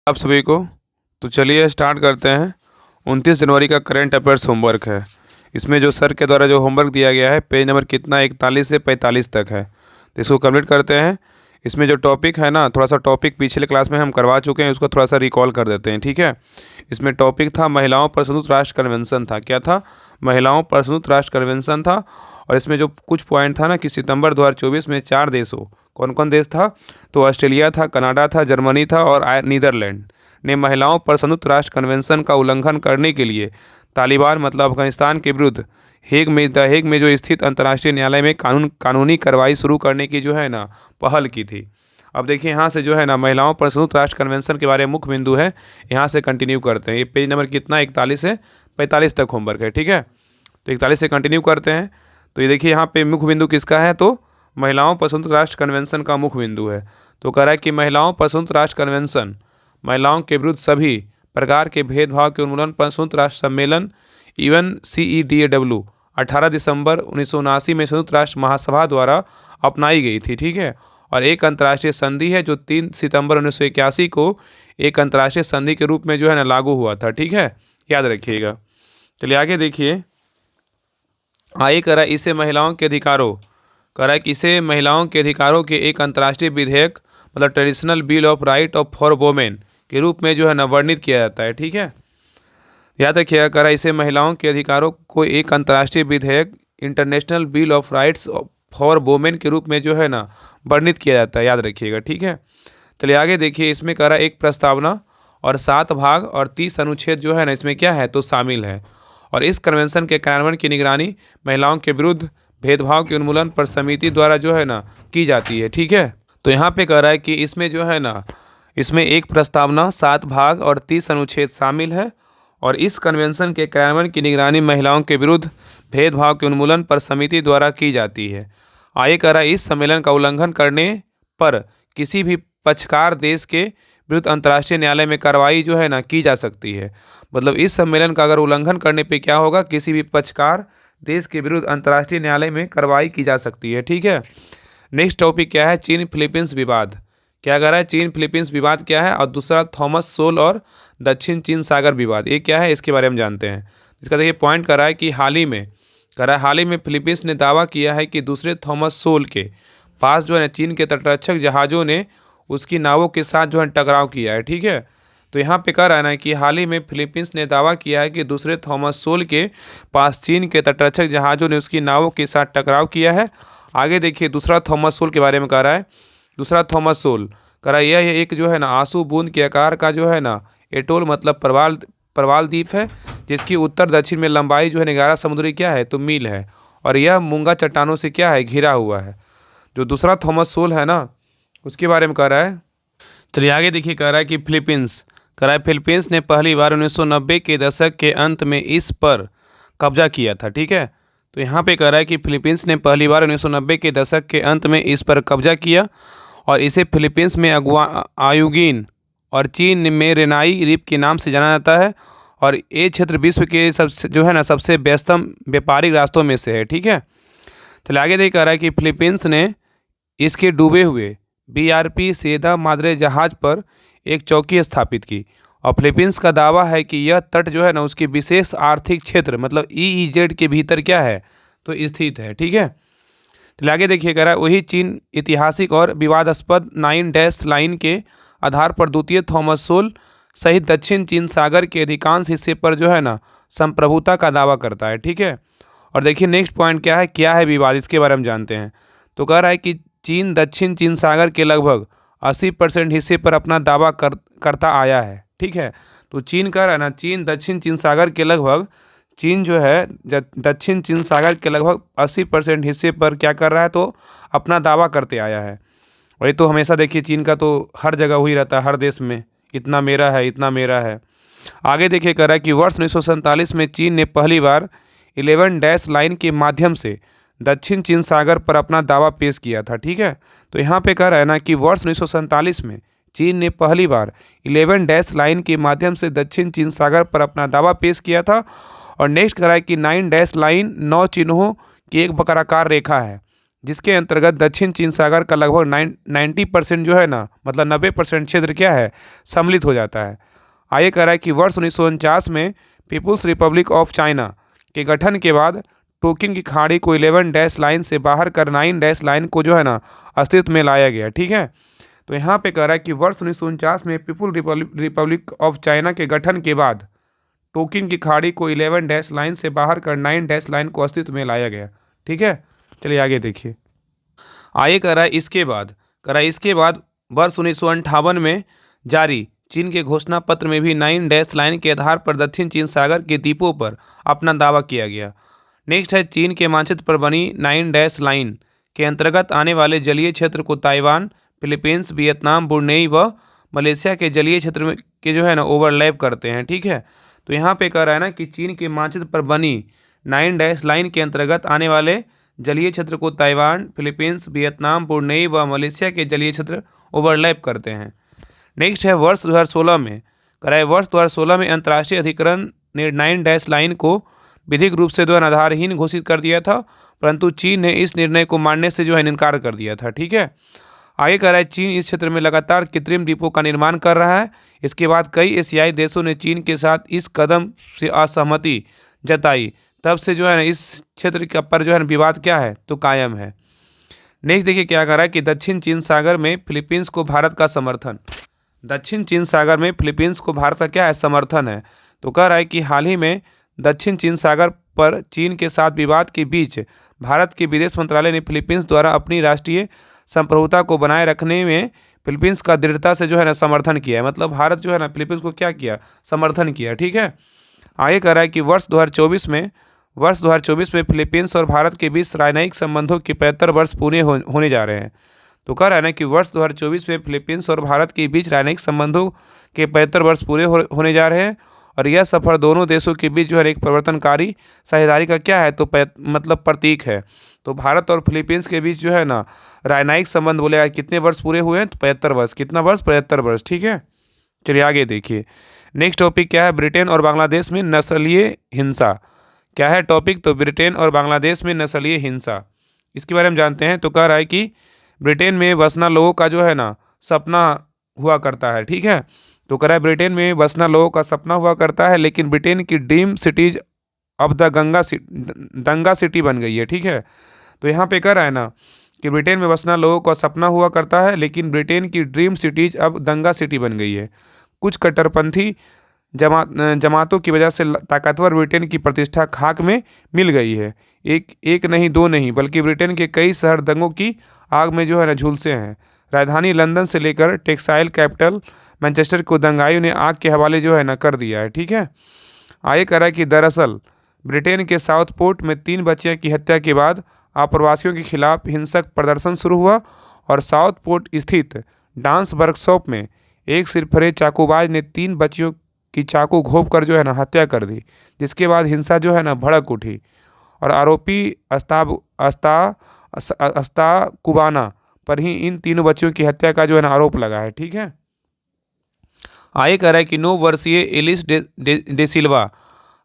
आप सभी को। तो चलिए स्टार्ट करते हैं। 29 जनवरी का करंट अफेयर्स होमवर्क है। इसमें जो सर के द्वारा जो होमवर्क दिया गया है पेज नंबर कितना 41 से 45 तक है, तो इसको कंप्लीट करते हैं। इसमें जो टॉपिक है ना, थोड़ा सा टॉपिक पिछले क्लास में हम करवा चुके हैं, उसको थोड़ा सा रिकॉल कर देते हैं, ठीक है। इसमें टॉपिक था महिलाओं पर संयुक्त राष्ट्र कन्वेंशन था। क्या था? महिलाओं पर संयुक्त राष्ट्र कन्वेंशन था। और इसमें जो कुछ पॉइंट था ना कि सितंबर 2024 में 4 देशों, कौन कौन देश था? तो ऑस्ट्रेलिया था, कनाडा था, जर्मनी था और नीदरलैंड ने महिलाओं पर संयुक्त राष्ट्र कन्वेंशन का उल्लंघन करने के लिए तालिबान मतलब अफगानिस्तान के विरुद्ध हेग में जो स्थित अंतर्राष्ट्रीय न्यायालय में कानूनी कार्रवाई शुरू करने की जो है ना पहल की थी। अब देखिए यहाँ से जो है ना महिलाओं पर संयुक्त राष्ट्र कन्वेंशन के बारे में मुख्य बिंदु है, यहाँ से कंटिन्यू करते हैं। ये पेज नंबर कितना 41 से 45 तक होमवर्क है, ठीक है। तो 41 से कंटिन्यू करते हैं। तो ये देखिए यहाँ पे मुख्य बिंदु किसका है? तो महिलाओं पर संयुक्त राष्ट्र कन्वेंशन का मुख्य बिंदु है। तो कह रहा है कि महिलाओं पर संयुक्त राष्ट्र कन्वेंशन महिलाओं के विरुद्ध सभी प्रकार के भेदभाव के उन्मूलन पर संयुक्त राष्ट्र सम्मेलन CEDAW 18 दिसंबर 1979 में संयुक्त राष्ट्र महासभा द्वारा अपनाई गई थी, ठीक है। और एक अंतर्राष्ट्रीय संधि है जो 3 सितंबर 1981 को एक अंतर्राष्ट्रीय संधि के रूप में जो है ना लागू हुआ था, ठीक है, याद रखिएगा। चलिए आगे देखिए। आगे करा इसे महिलाओं के अधिकारों करा कि इसे महिलाओं के अधिकारों के एक अंतर्राष्ट्रीय विधेयक मतलब traditional bill of right of for women के रूप में जो है ना वर्णित किया जाता है, ठीक है, याद रखिएगा। करा इसे महिलाओं के अधिकारों को एक अंतर्राष्ट्रीय विधेयक international bill of rights for women के रूप में जो है ना वर्णित किया जाता है, याद रखिएगा, ठीक है। चलिए आगे देखिए। इसमें करा एक प्रस्तावना और 7 भाग और 30 अनुच्छेद जो है ना इसमें क्या है तो शामिल है। और इस कन्वेंशन के कार्यान्वयन की निगरानी महिलाओं के विरुद्ध भेदभाव के उन्मूलन पर समिति द्वारा जो है ना की जाती है, ठीक है। तो यहाँ पे कह रहा है कि इसमें जो है ना इसमें एक प्रस्तावना 7 भाग और 30 अनुच्छेद शामिल है। और इस कन्वेंशन के कार्यान्वयन की निगरानी महिलाओं के विरुद्ध भेदभाव के उन्मूलन पर समिति द्वारा की जाती है। आगे कह रहा है इस सम्मेलन का उल्लंघन करने पर किसी भी पक्षकार देश के विरुद्ध अंतर्राष्ट्रीय न्यायालय में कार्रवाई जो है ना की जा सकती है। मतलब इस सम्मेलन का अगर उल्लंघन करने पे क्या होगा? किसी भी पक्षकार देश के विरुद्ध अंतर्राष्ट्रीय न्यायालय में कार्रवाई की जा सकती है, ठीक है। नेक्स्ट टॉपिक क्या है? चीन फिलीपींस विवाद। क्या कह रहा है? चीन फिलीपींस विवाद क्या है? और दूसरा थॉमस सोल और दक्षिण चीन सागर विवाद, ये क्या है इसके बारे में जानते हैं। इसका देखिए पॉइंट कर रहा है कि हाल ही में फिलीपींस ने दावा किया है कि दूसरे थॉमस सोल के पास जो है चीन के तटरक्षक जहाज़ों ने उसकी नावों के साथ जो है टकराव किया है, ठीक है। तो यहाँ पे कह रहा है ना कि हाल ही में फिलीपींस ने दावा किया है कि दूसरे थॉमस सोल के पास चीन के तटरक्षक जहाज़ों ने उसकी नावों के साथ टकराव किया है। आगे देखिए दूसरा थॉमस सोल के बारे में कह रहा है। दूसरा थॉमस सोल कह रहा है यह एक जो है ना आंसू बूंद के आकार का जो है ना एटोल मतलब प्रवाल द्वीप है, जिसकी उत्तर दक्षिण में लंबाई जो है 11 समुद्री क्या है तो मील है। और यह मूंगा चट्टानों से क्या है घिरा हुआ है। जो दूसरा थॉमस सोल है ना उसके बारे में कह रहा है। चलिए आगे देखिए। कह रहा है कि फिलीपींस ने पहली बार 1990 के दशक के अंत में इस पर कब्जा किया था, ठीक है। तो यहाँ पे कह रहा है कि फिलीपींस ने पहली बार 1990 के दशक के अंत में इस पर कब्जा किया और इसे फिलीपींस में आयुगीन और चीन में रेनाई द्वीप के नाम से जाना जाता है। और ये क्षेत्र विश्व के सबसे जो है ना सबसे व्यस्तम व्यापारिक रास्तों में से है, ठीक है। चलिए आगे देखिए। कह रहा है कि फिलीपींस ने इसके डूबे हुए BRP सेदा मादरे जहाज पर एक चौकी स्थापित की। और फिलीपींस का दावा है कि यह तट जो है ना उसकी विशेष आर्थिक क्षेत्र मतलब EEZ के भीतर क्या है तो स्थित है, ठीक है। तो आगे देखिए। कह रहा है वही चीन ऐतिहासिक और विवादास्पद 9 डैश लाइन के आधार पर द्वितीय थॉमस सोल सहित दक्षिण चीन सागर के अधिकांश हिस्से पर जो है ना संप्रभुता का दावा करता है, ठीक है। और देखिए नेक्स्ट पॉइंट क्या है विवाद, इसके बारे में जानते हैं। तो कह रहा है कि चीन दक्षिण चीन सागर के लगभग 80% हिस्से पर अपना दावा करता आया है, ठीक है। तो चीन कह रहा है ना चीन दक्षिण चीन सागर के लगभग चीन जो है दक्षिण चीन सागर के लगभग 80% हिस्से पर क्या कर रहा है तो अपना दावा करते आया है। वही तो हमेशा देखिए चीन का तो हर जगह हुई रहता है, हर देश में इतना मेरा है इतना मेरा है। आगे देखिए। कह रहा है कि वर्ष 1947 में चीन ने पहली बार 11 डैश लाइन के माध्यम से दक्षिण चीन सागर पर अपना दावा पेश किया था, ठीक है। तो यहाँ पे कह रहा है ना कि वर्ष 1947 में चीन ने पहली बार 11 डैश लाइन के माध्यम से दक्षिण चीन सागर पर अपना दावा पेश किया था। और नेक्स्ट कह रहा है कि 9 डैश लाइन 9 चिन्हों की एक वक्राकार रेखा है जिसके अंतर्गत दक्षिण चीन सागर का लगभग 90% जो है ना, मतलब 90% क्षेत्र क्या है, सम्मिलित हो जाता है। आगे कह रहा है कि वर्ष 1949 में पीपुल्स रिपब्लिक ऑफ चाइना के गठन के बाद टोकिन की खाड़ी को 11 डैश लाइन से बाहर कर 9 डैश लाइन को जो है ना अस्तित्व में लाया गया। ठीक है, तो यहाँ पे कह रहा है कि वर्ष 1949 में पीपुल रिपब्लिक ऑफ चाइना के गठन के बाद टोकिन की खाड़ी को 11 डैश लाइन से बाहर कर 9 डैश लाइन को अस्तित्व में लाया गया। ठीक है, चलिए आगे देखिए। आगे कह रहा है इसके बाद वर्ष 1958 में जारी चीन के घोषणा पत्र में भी 9 डैश लाइन के आधार पर दक्षिण चीन सागर के द्वीपों पर अपना दावा किया गया। नेक्स्ट है, चीन के मानचित्र पर बनी 9 डैश लाइन के अंतर्गत आने वाले जलीय क्षेत्र को ताइवान, फिलीपींस, वियतनाम, ब्रुनेई व मलेशिया के जलीय क्षेत्र में के जो है ना ओवरलैप करते हैं। ठीक है, तो यहाँ पे कह रहा है ना कि चीन के मानचित्र पर बनी 9 डैश लाइन के अंतर्गत आने वाले जलीय क्षेत्र को ताइवान, फिलीपींस, वियतनाम, ब्रुनेई व मलेशिया के जलीय क्षेत्र ओवरलैप करते हैं। नेक्स्ट है, वर्ष 2016 में वर्ष 2016 में अंतर्राष्ट्रीय अधिकरण ने 9 डैश लाइन को विधिक रूप से आधारहीन घोषित कर दिया था, परंतु चीन ने इस निर्णय को मानने से जो है इनकार कर दिया था। ठीक है, आगे कह रहा है चीन इस क्षेत्र में लगातार कृत्रिम द्वीपों का निर्माण कर रहा है। इसके बाद कई एशियाई देशों ने चीन के साथ इस कदम से असहमति जताई। तब से जो है ना इस क्षेत्र के पर जो है विवाद क्या है, तो कायम है। नेक्स्ट देखिए क्या कह रहा है कि दक्षिण चीन सागर में फिलीपींस को भारत का समर्थन। दक्षिण चीन सागर में फिलीपींस को भारत का क्या है, समर्थन है। तो कह रहा है कि हाल ही में दक्षिण चीन सागर पर चीन के साथ विवाद के बीच भारत के विदेश मंत्रालय ने फिलीपींस द्वारा अपनी राष्ट्रीय संप्रभुता को बनाए रखने में फिलीपींस का दृढ़ता से जो है ना समर्थन किया है। मतलब भारत जो है ना फिलीपींस को क्या किया, समर्थन किया। ठीक है, आगे कह रहा है कि वर्ष 2024 में फिलीपींस और भारत के बीच राजनयिक संबंधों के 75 वर्ष पूरे होने जा रहे हैं। तो कह रहा है ना कि वर्ष 2024 में फिलीपींस और भारत के बीच राजनयिक संबंधों के 75 वर्ष पूरे होने जा रहे हैं, और यह सफर दोनों देशों के बीच जो है एक परिवर्तनकारी साझेदारी का क्या है, तो मतलब प्रतीक है। तो भारत और फिलीपींस के बीच जो है ना राजनयिक संबंध बोले कितने वर्ष पूरे हुए हैं, तो 75 वर्ष। कितना वर्ष, 75 वर्ष। ठीक है, चलिए आगे देखिए। नेक्स्ट टॉपिक क्या है, ब्रिटेन और बांग्लादेश में नस्लीय हिंसा। क्या है टॉपिक, तो ब्रिटेन और बांग्लादेश में नस्लीय हिंसा, इसके बारे में जानते हैं। तो कह रहा है कि ब्रिटेन में बसना लोगों का जो है ना सपना हुआ करता है। ठीक है, तो कह रहा है ब्रिटेन में बसना लोगों का सपना हुआ करता है, लेकिन ब्रिटेन की ड्रीम सिटीज अब दंगा सिटी बन गई है। ठीक है, तो यहाँ पे कह रहा है ना कि ब्रिटेन में बसना लोगों का सपना हुआ करता है, लेकिन ब्रिटेन की ड्रीम सिटीज अब दंगा सिटी बन गई है। कुछ कट्टरपंथी जमातों की वजह से ताकतवर ब्रिटेन की प्रतिष्ठा खाक में मिल गई है। एक नहीं, दो नहीं, बल्कि ब्रिटेन के कई शहर दंगों की आग में जो है ना झुलसे हैं। राजधानी लंदन से लेकर टेक्सटाइल कैपिटल मैनचेस्टर को दंगाइयों ने आग के हवाले जो है ना कर दिया है। ठीक है, आगे कह रहा है कि दरअसल ब्रिटेन के साउथपोर्ट में 3 बच्चियों की हत्या के बाद आप्रवासियों के खिलाफ हिंसक प्रदर्शन शुरू हुआ, और साउथपोर्ट स्थित डांस वर्कशॉप में एक सिरफरे चाकूबाज ने 3 बच्चियों की चाकू घोंप कर जो है ना हत्या कर दी, जिसके बाद हिंसा जो है ना भड़क उठी, और आरोपी अस्ताकुबाना पर ही इन तीनों बच्चियों की हत्या का जो है ना आरोप लगा है। ठीक है, आगे कह रहा है कि 9 वर्षीय एलिस डे सिल्वा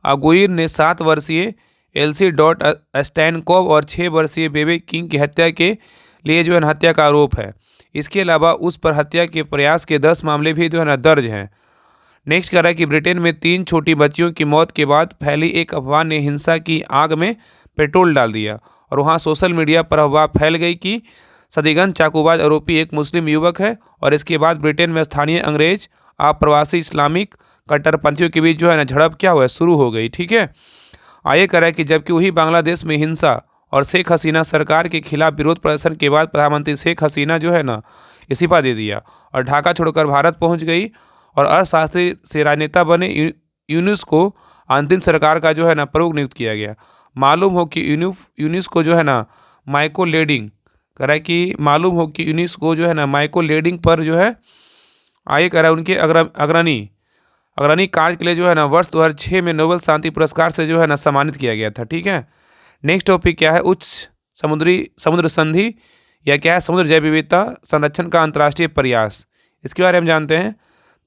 अगुइर ने 7 वर्षीय एल्सी डॉट स्टैनकोव और 6 वर्षीय बेबी किंग की हत्या के लिए जो है ना हत्या का आरोप है। इसके अलावा उस पर हत्या के प्रयास के 10 मामले भी जो है ना दर्ज हैं। नेक्स्ट कह रहा है कि ब्रिटेन में 3 छोटी बच्चियों की मौत के बाद फैली एक अफवाह ने हिंसा की आग में पेट्रोल डाल दिया, और वहां सोशल मीडिया पर अफवाह फैल गई कि सदीगंज चाकूबाज आरोपी एक मुस्लिम युवक है, और इसके बाद ब्रिटेन में स्थानीय अंग्रेज आप्रवासी इस्लामिक कट्टरपंथियों के बीच जो है ना झड़प क्या हुआ, शुरू हो गई। ठीक है, आगे कह रहा है कि जबकि वही बांग्लादेश में हिंसा और शेख हसीना सरकार के खिलाफ विरोध प्रदर्शन के बाद प्रधानमंत्री शेख हसीना जो है ना इस्तीफा दे दिया और ढाका छोड़कर भारत पहुंच गई, और अर्थशास्त्री से राजनेता बने यूनुस को अंतिम सरकार का जो है ना प्रमुख नियुक्त किया गया। मालूम हो कि यूनुस को जो है ना माइको लेडिंग कह रहा है कि मालूम हो कि यूनुस को जो है ना माइको लेडिंग पर जो है आगे कह रहा है उनके अग्रणी कार्य के लिए जो है ना वर्ष 2006 में नोबेल शांति पुरस्कार से जो है ना सम्मानित किया गया था। ठीक है, नेक्स्ट टॉपिक क्या है, उच्च समुद्र संधि या क्या है समुद्र जैव विविधता संरक्षण का अंतर्राष्ट्रीय प्रयास, इसके बारे में जानते हैं।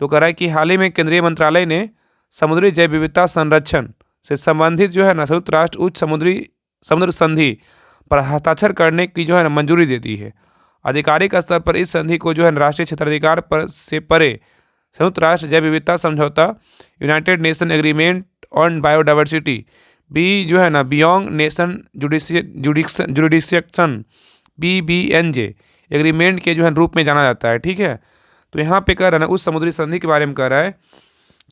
तो कह रहा है कि हाल ही में केंद्रीय मंत्रालय ने समुद्री जैव विविधता संरक्षण से संबंधित जो है ना संयुक्त राष्ट्र उच्च समुद्र संधि पर हस्ताक्षर करने की जो है ना मंजूरी दे दी है। आधिकारिक स्तर पर इस संधि को जो है राष्ट्रीय क्षेत्राधिकार पर से परे संयुक्त राष्ट्र जैव विविधता समझौता, United Nation agreement on biodiversity, B जो है ना beyond nation jurisdiction BBNJ agreement के जो है रूप में जाना जाता है। ठीक है, तो यहाँ पे कह रहा है ना उस समुद्री संधि के बारे में कह रहा है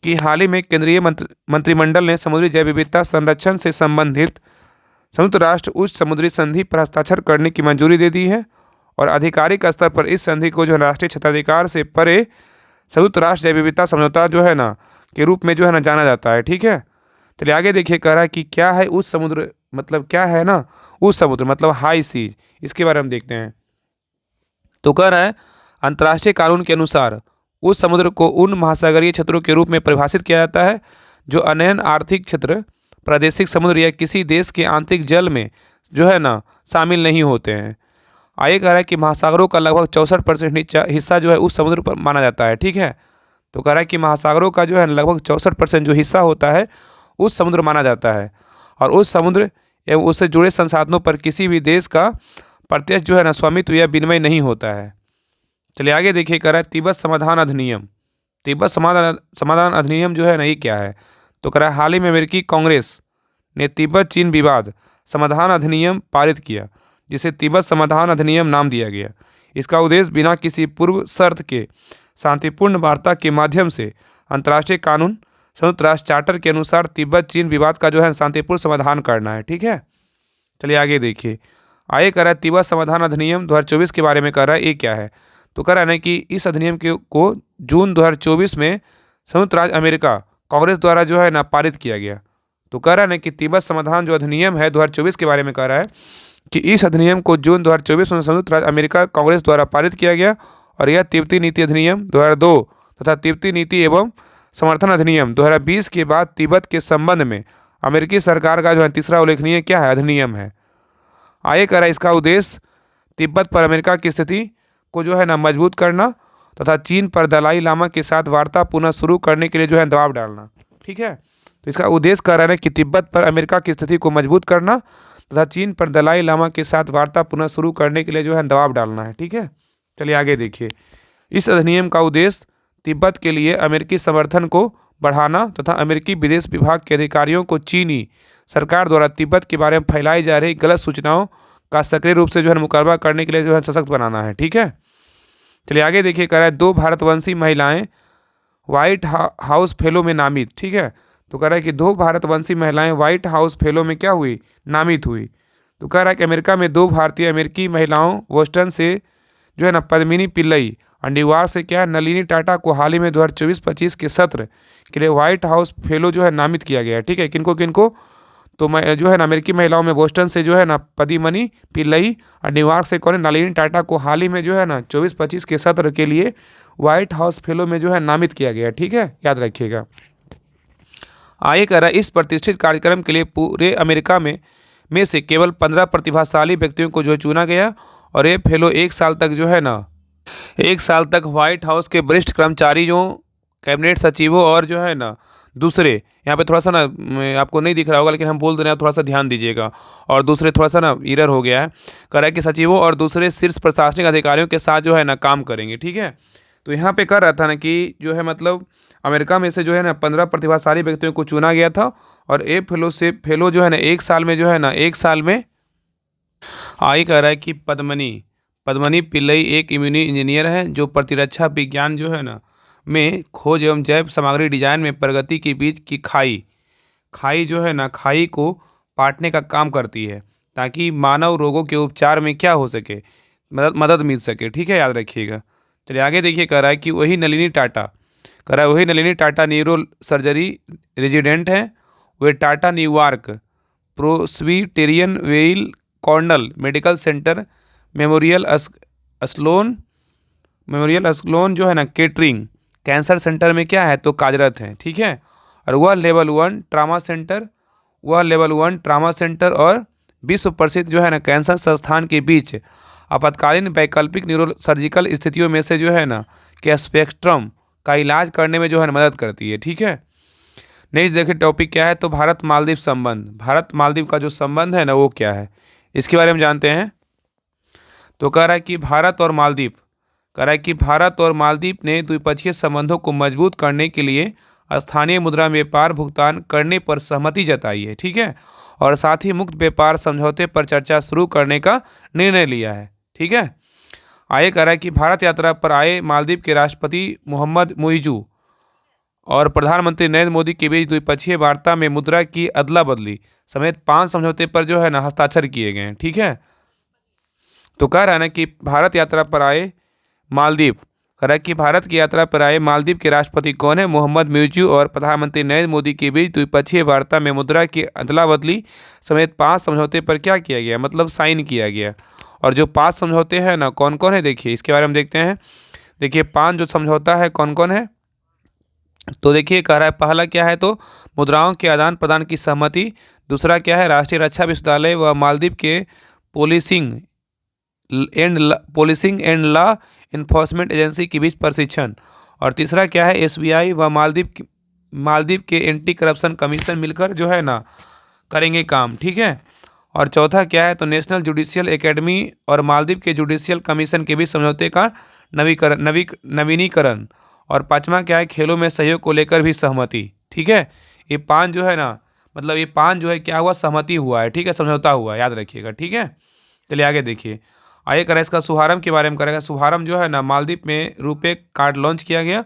कि हाल ही में केंद्रीय मंत्रिमंडल ने समुद्री जैव विविधता संरक्षण से संबंधित संयुक्त राष्ट्र उच्च समुद्री संधि पर हस्ताक्षर करने की मंजूरी दे दी है और आधिकारिक स्तर पर इस संधि को जो है राष्ट्रीय क्षेत्राधिकार से परे संयुक्त राष्ट्र जैव विविधता समझौता जो है ना के रूप में जो है ना जाना जाता है। ठीक है, चलिए आगे देखिए, कह रहा है कि क्या है उस समुद्र, मतलब क्या है ना उस समुद्र, मतलब हाई सीज, इसके बारे में हम देखते हैं। तो कह रहा है अंतर्राष्ट्रीय कानून के अनुसार उस समुद्र को उन महासागरीय क्षेत्रों के रूप में परिभाषित किया जाता है जो अन्य आर्थिक क्षेत्र, प्रादेशिक समुद्र या किसी देश के आंतरिक जल में जो है ना शामिल नहीं होते हैं। आगे कह रहा है कि महासागरों का लगभग 64% हिस्सा जो है उस समुद्र पर माना जाता है। ठीक है, तो कह रहा है कि महासागरों का जो है लगभग 64% जो हिस्सा होता है उस समुद्र माना जाता है और उस समुद्र एवं उससे जुड़े संसाधनों पर किसी भी देश का प्रत्यक्ष जो है ना स्वामित्व या विनिमय नहीं होता है। चलिए आगे देखिए, कह रहा है तिब्बत समाधान अधिनियम। तिब्बत समाधान अधिनियम जो है ना ये क्या है, तो कह रहा है हाल ही में अमेरिकी कांग्रेस ने तिब्बत चीन विवाद समाधान अधिनियम पारित किया, जिसे तिब्बत समाधान अधिनियम नाम दिया गया। इसका उद्देश्य बिना किसी पूर्व शर्त के शांतिपूर्ण वार्ता के माध्यम से अंतर्राष्ट्रीय कानून, संयुक्त राष्ट्र चार्टर के अनुसार तिब्बत चीन विवाद का जो है शांतिपूर्ण समाधान करना है। ठीक है, चलिए आगे देखिए, आगे कह रहा है तिब्बत समाधान अधिनियम 2024 के बारे में कह रहा है ये क्या है, तो कह रहा है ना कि इस अधिनियम को जून 2024 में संयुक्त राज्य अमेरिका कांग्रेस द्वारा जो है ना पारित किया गया। तो कह रहा है ना कि तिब्बत समाधान जो अधिनियम है 2024 के बारे में कह रहा है कि इस अधिनियम को जून 2024 में संयुक्त राज्य अमेरिका कांग्रेस द्वारा पारित किया गया और यह तिब्बती नीति अधिनियम 2002 तथा तिब्बती नीति एवं समर्थन अधिनियम 2020 के बाद तिब्बत के संबंध में अमेरिकी सरकार का जो है तीसरा उल्लेखनीय क्या है अधिनियम है। आगे कह रहा है इसका उद्देश्य तिब्बत पर अमेरिका की स्थिति को जो है ना मजबूत करना तथा चीन पर दलाई लामा के साथ वार्ता पुनः शुरू करने के लिए जो है दबाव डालना। ठीक है, तो इसका उद्देश्य कह रहा है कि तिब्बत पर अमेरिका की स्थिति को मजबूत करना तथा चीन पर दलाई लामा के साथ वार्ता पुनः शुरू करने के लिए जो है दबाव डालना है। ठीक है, चलिए आगे देखिए, इस अधिनियम का उद्देश्य तिब्बत के लिए अमेरिकी समर्थन को बढ़ाना तथा अमेरिकी विदेश विभाग के अधिकारियों को चीनी सरकार द्वारा तिब्बत के बारे में फैलाई जा रही गलत सूचनाओं का सक्रिय रूप से जो है मुकाबला करने के लिए जो है सशक्त बनाना है। ठीक है, चलिए आगे देखिए, कह रहा है 2 भारतवंशी महिलाएं व्हाइट हाउस फेलो में नामित। ठीक है, तो कह रहा है कि 2 भारतवंशी महिलाएं व्हाइट हाउस फेलो में क्या हुई, नामित हुई। तो कह रहा है कि अमेरिका में 2 भारतीय अमेरिकी महिलाओं बोस्टन से जो है ना पद्मिनी पिल्लई और न्यूयॉर्क से क्या है नलिनी टाटा को हाल ही में 2024-25 के सत्र के लिए व्हाइट हाउस फेलो जो है नामित किया गया है। ठीक है, किनको किनको, तो मैं जो है ना अमेरिकी महिलाओं में बोस्टन से जो है ना पद्मिनी पिल्लई और न्यूयॉर्क से कौन नलिनी टाटा को हाल ही में जो है ना 24-25 के सत्र के लिए व्हाइट हाउस फेलो में जो है नामित किया गया। ठीक है, याद रखिएगा। आगे कह रहा है इस प्रतिष्ठित कार्यक्रम के लिए पूरे अमेरिका में से केवल 15 प्रतिभाशाली व्यक्तियों को जो चुना गया और ये फेलो 1 साल तक जो है ना 1 साल तक व्हाइट हाउस के वरिष्ठ कर्मचारियों, कैबिनेट सचिवों और जो है ना दूसरे, यहाँ पे थोड़ा सा ना आपको नहीं दिख रहा होगा लेकिन हम बोल दे रहे हैं, थोड़ा सा ध्यान दीजिएगा, और दूसरे थोड़ा सा ना एरर हो गया है, कह रहा है कि सचिवों और दूसरे शीर्ष प्रशासनिक अधिकारियों के साथ जो है ना काम करेंगे। ठीक है, तो यहाँ पे कर रहा था ना कि जो है मतलब अमेरिका में से जो है ना 15 प्रतिभाशाली व्यक्तियों को चुना गया था और ए फेलो जो है ना 1 साल में जो है ना 1 साल में आगे कह रहा है कि पद्मनी पिल्लई एक इम्यूनी इंजीनियर है जो प्रतिरक्षा विज्ञान जो है ना में खोज एवं जैव सामग्री डिजाइन में प्रगति के बीच की खाई जो है ना खाई को पाटने का काम करती है ताकि मानव रोगों के उपचार में क्या हो सके, मदद मिल सके। ठीक है, याद रखिएगा। चलिए आगे देखिए, कह रहा है कि वही Nalini Tata neuro surgery resident हैं। वे Tata New York Presbyterian Weill Cornell medical centre memorial Sloan जो है ना केटरिंग कैंसर सेंटर में क्या है तो कार्यरत हैं। ठीक है, और वह लेवल 1 ट्रामा सेंटर और विश्व प्रसिद्ध जो है ना कैंसर संस्थान के बीच आपातकालीन वैकल्पिक न्यूरो सर्जिकल स्थितियों में से जो है ना के स्पेक्ट्रम का इलाज करने में जो है मदद करती है। ठीक है, नेक्स्ट देखिए टॉपिक क्या है, तो भारत मालदीव का जो संबंध है ना वो क्या है, इसके बारे में जानते हैं। तो कह रहा है कि भारत और मालदीव, कह रहा है कि भारत और मालदीव ने द्विपक्षीय संबंधों को मजबूत करने के लिए स्थानीय मुद्रा में व्यापार भुगतान करने पर सहमति जताई है, ठीक है, और साथ ही मुक्त व्यापार समझौते पर चर्चा शुरू करने का निर्णय लिया है, ठीक है। आगे कह रहा है कि भारत यात्रा पर आए मालदीव के राष्ट्रपति मोहम्मद मुइजू और प्रधानमंत्री नरेंद्र मोदी के बीच द्विपक्षीय वार्ता में मुद्रा की अदला बदली समेत 5 समझौते पर जो है ना हस्ताक्षर किए गए हैं, ठीक है। तो कह रहा है ना कि भारत यात्रा पर आए मालदीव, कह रहा है कि भारत की यात्रा पर आए मालदीव के राष्ट्रपति कौन है, मोहम्मद मुइजू और प्रधानमंत्री नरेंद्र मोदी के बीच द्विपक्षीय वार्ता में मुद्रा की अदला बदली समेत 5 समझौते पर क्या किया गया, मतलब साइन किया गया। और जो 5 समझौते हैं ना कौन कौन है, देखिए इसके बारे में देखते हैं। देखिए 5 जो समझौता है कौन कौन है, तो देखिए कह रहा है पहला क्या है, तो मुद्राओं के आदान प्रदान की सहमति। दूसरा क्या है, राष्ट्रीय रक्षा विश्वविद्यालय व मालदीव के policing and law enforcement agency के बीच प्रशिक्षण। और तीसरा क्या है, एसबीआई व मालदीव के एंटी करप्शन कमीशन मिलकर जो है ना करेंगे काम, ठीक है। और चौथा क्या है, तो नेशनल जुडिशियल एकेडमी और मालदीव के जुडिशियल कमीशन के बीच समझौते का नवीनीकरण। और पांचवा क्या है, खेलों में सहयोग को लेकर भी सहमति, ठीक है। ये 5 जो है ना, मतलब ये 5 जो है क्या हुआ, सहमति हुआ है, ठीक है, समझौता हुआ है, याद रखिएगा, ठीक है। चलिए आगे देखिए। आगे करें इसका शुभारंभ के बारे में करेगा। शुभारंभ जो है ना मालदीव में रुपे कार्ड लॉन्च किया गया,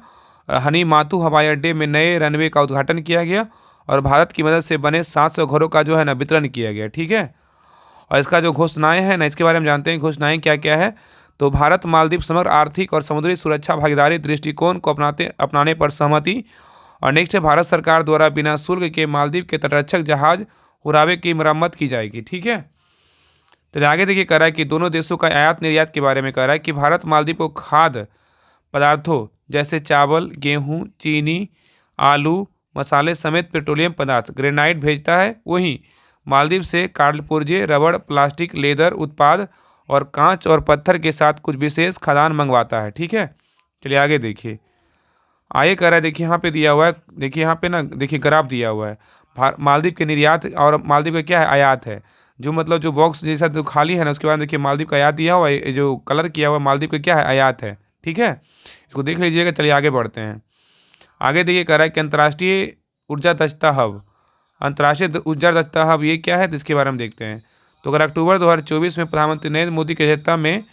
हनी माथू हवाई अड्डे में नए रनवे का उद्घाटन किया गया और भारत की मदद से बने 700 घरों का जो है ना वितरण किया गया, ठीक है। और इसका जो घोषणाएं हैं ना इसके बारे में जानते हैं, घोषणाएं क्या क्या है। तो भारत मालदीव समग्र आर्थिक और समुद्री सुरक्षा भागीदारी दृष्टिकोण को अपनाने पर सहमति। और नेक्स्ट है, भारत सरकार द्वारा बिना शुल्क के मालदीव के तटरक्षक जहाज हुरावे की मरम्मत की जाएगी, ठीक है। तो आगे देखिए कह रहा है कि दोनों देशों का आयात निर्यात के बारे में कह रहा है कि भारत मालदीव को खाद्य पदार्थों जैसे चावल, गेहूं, चीनी, आलू, मसाले समेत पेट्रोलियम पदार्थ, ग्रेनाइट भेजता है। वहीं मालदीव से कार्डपुर्जे, रबड़, प्लास्टिक, लेदर उत्पाद और कांच और पत्थर के साथ कुछ विशेष खाद्यान्न मंगवाता है, ठीक है। चलिए आगे देखिए। आगे कह रहा है, देखिए यहाँ पे दिया हुआ है, देखिए यहाँ पे ना देखिए ग्राफ दिया हुआ है मालदीव के निर्यात और मालदीव का क्या है, आयात है। जो मतलब जो बॉक्स जैसा जो खाली है ना उसके बाद देखिए मालदीव का आयात दिया हुआ है, जो कलर किया हुआ मालदीव का क्या है, आयात है, ठीक है। इसको देख लीजिएगा। चलिए आगे बढ़ते हैं। आगे देखिए कह रहा है कि अंतर्राष्ट्रीय ऊर्जा दक्षता हब, अंतर्राष्ट्रीय ऊर्जा दक्षता हब ये क्या है, तो इसके बारे में देखते हैं। तो अगर अक्टूबर 2024 में प्रधानमंत्री नरेंद्र मोदी की अध्यक्षता में